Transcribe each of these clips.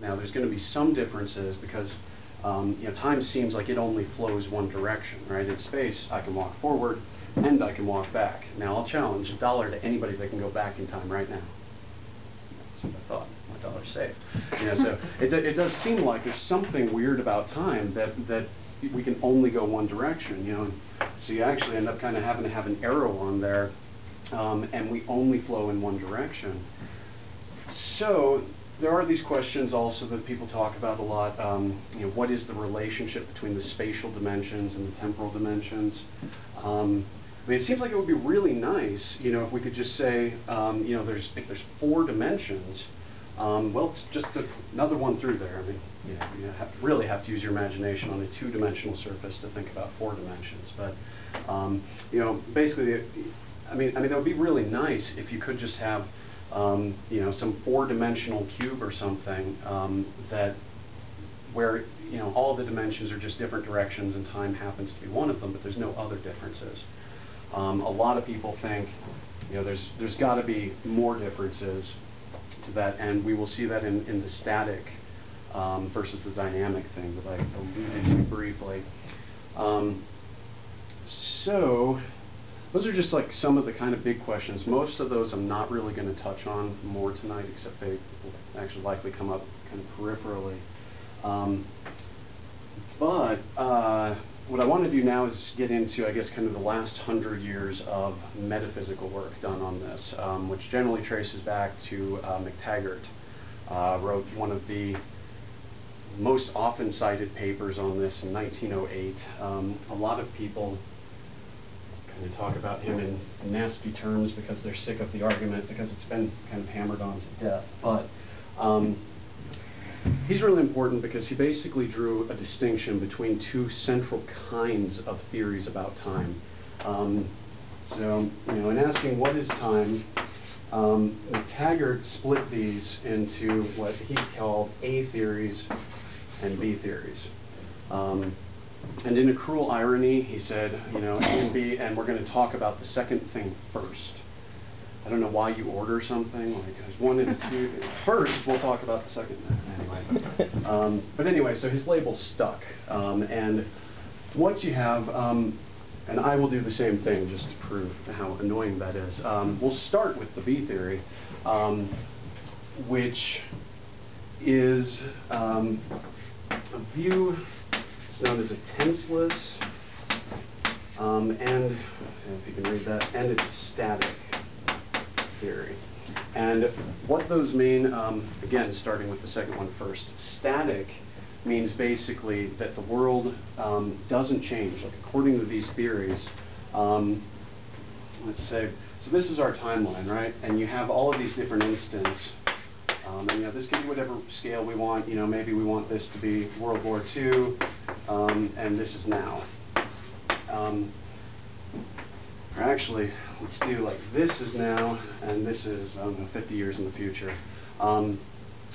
Now, there's going to be some differences because time seems like it only flows one direction, right? In space, I can walk forward and I can walk back. Now, I'll challenge $1 to anybody that can go back in time right now. That's what I thought. My $1's safe. So it does seem like there's something weird about time that we can only go one direction. So you actually end up kind of having to have an arrow on there, and we only flow in one direction. So there are these questions also that people talk about a lot. What is the relationship between the spatial dimensions and the temporal dimensions? It seems like it would be really nice, if we could just say, if there's 4 dimensions, well, it's just another one through there. You really have to use your imagination on a 2-dimensional surface to think about 4 dimensions. But, basically, that would be really nice if you could just have some 4-dimensional cube or something where all the dimensions are just different directions and time happens to be one of them, but there's no other differences. A lot of people think there's got to be more differences to that, and we will see that in the static versus the dynamic thing that I alluded to briefly. So those are just like some of the kind of big questions. Most of those I'm not really going to touch on more tonight, except they will actually likely come up kind of peripherally. But what I want to do now is get into, I guess, kind of the last 100 years of metaphysical work done on this, which generally traces back to McTaggart. Wrote one of the most often cited papers on this in 1908. A lot of people kind of talk about him in nasty terms because they're sick of the argument, because it's been kind of hammered on to death. But he's really important because he basically drew a distinction between 2 central kinds of theories about time. In asking what is time, McTaggart split these into what he called A theories and B theories. And in a cruel irony, he said, A and B, and we're going to talk about the second thing first. I don't know why you order something, like there's 1 and 2. First, we'll talk about the second thing. Anyway. But anyway, so his label stuck. And what you have, and I will do the same thing just to prove how annoying that is. We'll start with the B theory, which is a view. It's known as a tenseless, and if you can read that, and it's a static theory. And what those mean, again, starting with the second one first, static means basically that the world doesn't change. Like according to these theories, let's say, so this is our timeline, right? And you have all of these different instants. And this can be whatever scale we want. Maybe we want this to be World War II, and this is now. Or actually, let's do like this is now, and this is, 50 years in the future.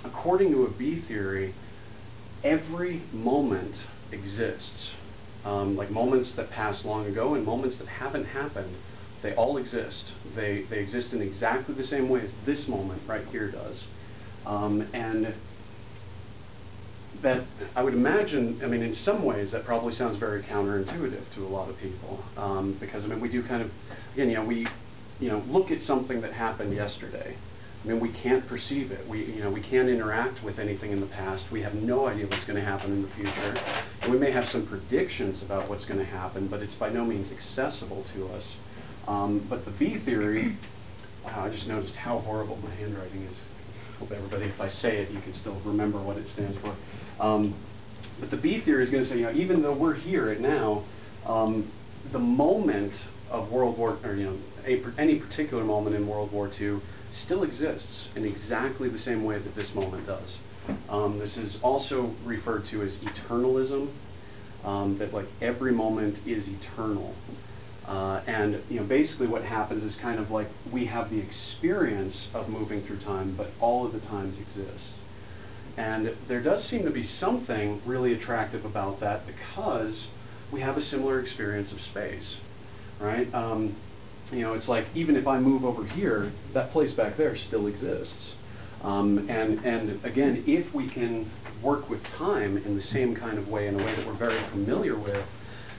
According to a B theory, every moment exists. Like moments that passed long ago and moments that haven't happened, they all exist. They exist in exactly the same way as this moment right here does. And that, I would imagine, in some ways that probably sounds very counterintuitive to a lot of people, because we do kind of, again, we look at something that happened yesterday. We can't perceive it. We can't interact with anything in the past. We have no idea what's going to happen in the future. And we may have some predictions about what's going to happen, but it's by no means accessible to us. But the B theory, wow, I just noticed how horrible my handwriting is. Hope everybody, if I say it, you can still remember what it stands for. But the B theory is going to say, even though we're here at now, the moment of World War, or any particular moment in World War II, still exists in exactly the same way that this moment does. This is also referred to as eternalism, that like every moment is eternal. And basically what happens is kind of like we have the experience of moving through time, but all of the times exist. And there does seem to be something really attractive about that because we have a similar experience of space, right? It's like even if I move over here, that place back there still exists. And again, if we can work with time in the same kind of way, in a way that we're very familiar with,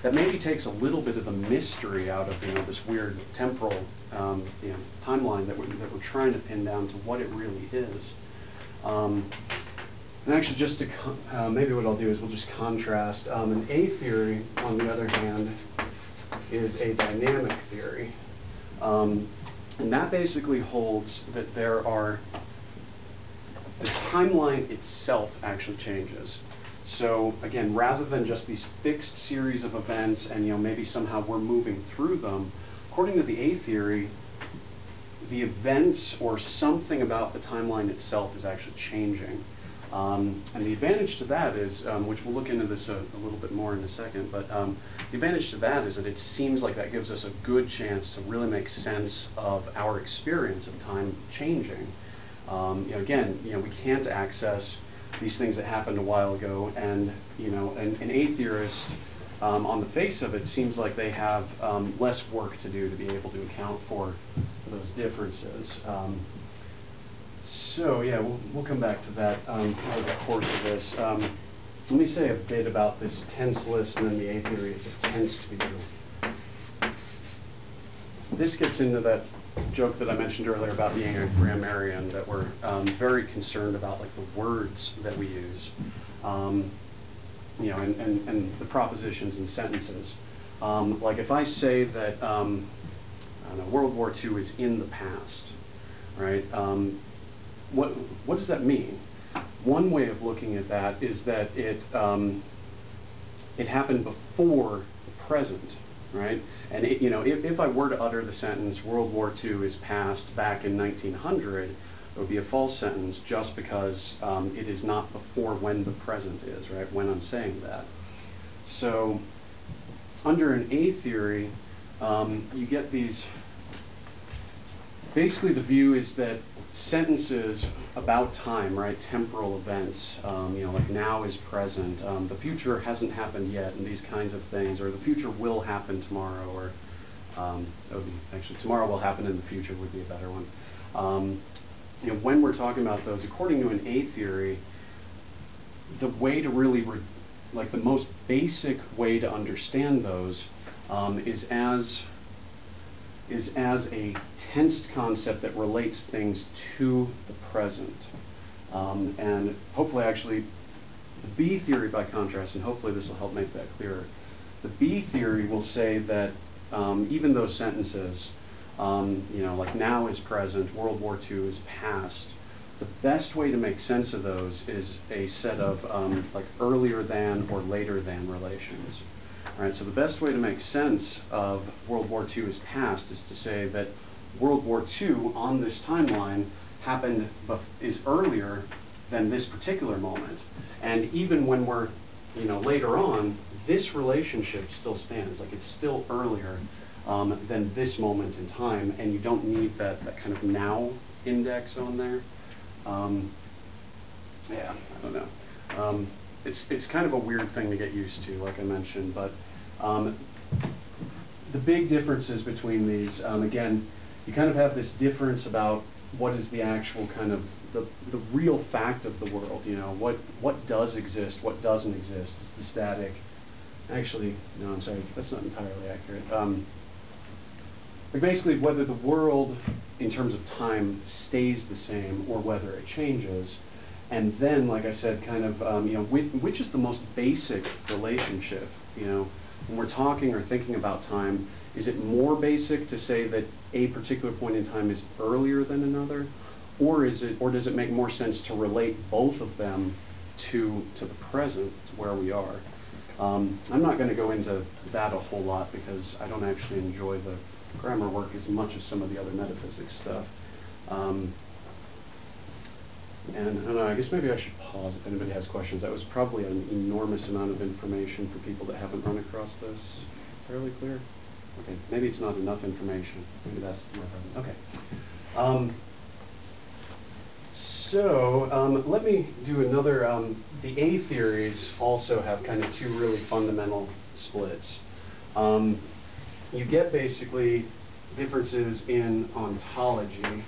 that maybe takes a little bit of the mystery out of this weird temporal timeline that we're trying to pin down to what it really is. And actually, just to maybe what I'll do is we'll just contrast. An A theory, on the other hand, is a dynamic theory, and that basically holds that the timeline itself actually changes. So again, rather than just these fixed series of events and maybe somehow we're moving through them, according to the A theory, the events or something about the timeline itself is actually changing. And the advantage to that is, which we'll look into this a little bit more in a second, but the advantage to that is that it seems like that gives us a good chance to really make sense of our experience of time changing. Again, we can't access these things that happened a while ago, and an A theorist, on the face of it, seems like they have less work to do to be able to account for those differences. So yeah, we'll come back to that over the course of this. Let me say a bit about this tense list and then the A theory as it tends to be done. This gets into that joke that I mentioned earlier about being a grammarian, that we're very concerned about like the words that we use, and the propositions and sentences. Like if I say that I don't know, World War II is in the past, right? What does that mean? One way of looking at that is that it happened before the present, right? And if I were to utter the sentence World War II is past back in 1900, it would be a false sentence just because it is not before when the present is, right? When I'm saying that. So under an A theory, you get these. Basically, the view is that sentences about time, right, temporal events, like now is present, the future hasn't happened yet, and these kinds of things, or the future will happen tomorrow, or that would be actually tomorrow will happen in the future would be a better one. When we're talking about those, according to an A theory, the way to really, like the most basic way to understand those is as a tensed concept that relates things to the present. And hopefully actually, the B theory by contrast, and hopefully this will help make that clearer, the B theory will say that even those sentences, like now is present, World War II is past, the best way to make sense of those is a set of like earlier than or later than relations. All right, so the best way to make sense of World War II is past is to say that World War II on this timeline is earlier than this particular moment. And even when we're later on, this relationship still stands. Like it's still earlier than this moment in time, and you don't need that kind of now index on there. Yeah, I don't know. It's kind of a weird thing to get used to, like I mentioned, but the big differences between these, again, you kind of have this difference about what is the actual kind of the real fact of the world, what does exist, what doesn't exist, the static. Actually, no, I'm sorry, that's not entirely accurate. But basically, whether the world, in terms of time, stays the same or whether it changes. And then, like I said, kind of, which is the most basic relationship? When we're talking or thinking about time, is it more basic to say that a particular point in time is earlier than another, or does it make more sense to relate both of them to the present, to where we are? I'm not going to go into that a whole lot because I don't actually enjoy the grammar work as much as some of the other metaphysics stuff. And I don't know, I guess maybe I should pause if anybody has questions. That was probably an enormous amount of information for people that haven't run across this. Fairly clear? Okay, maybe it's not enough information. Maybe that's my problem. Okay. So let me do another. The A theories also have kind of two really fundamental splits. You get basically differences in ontology.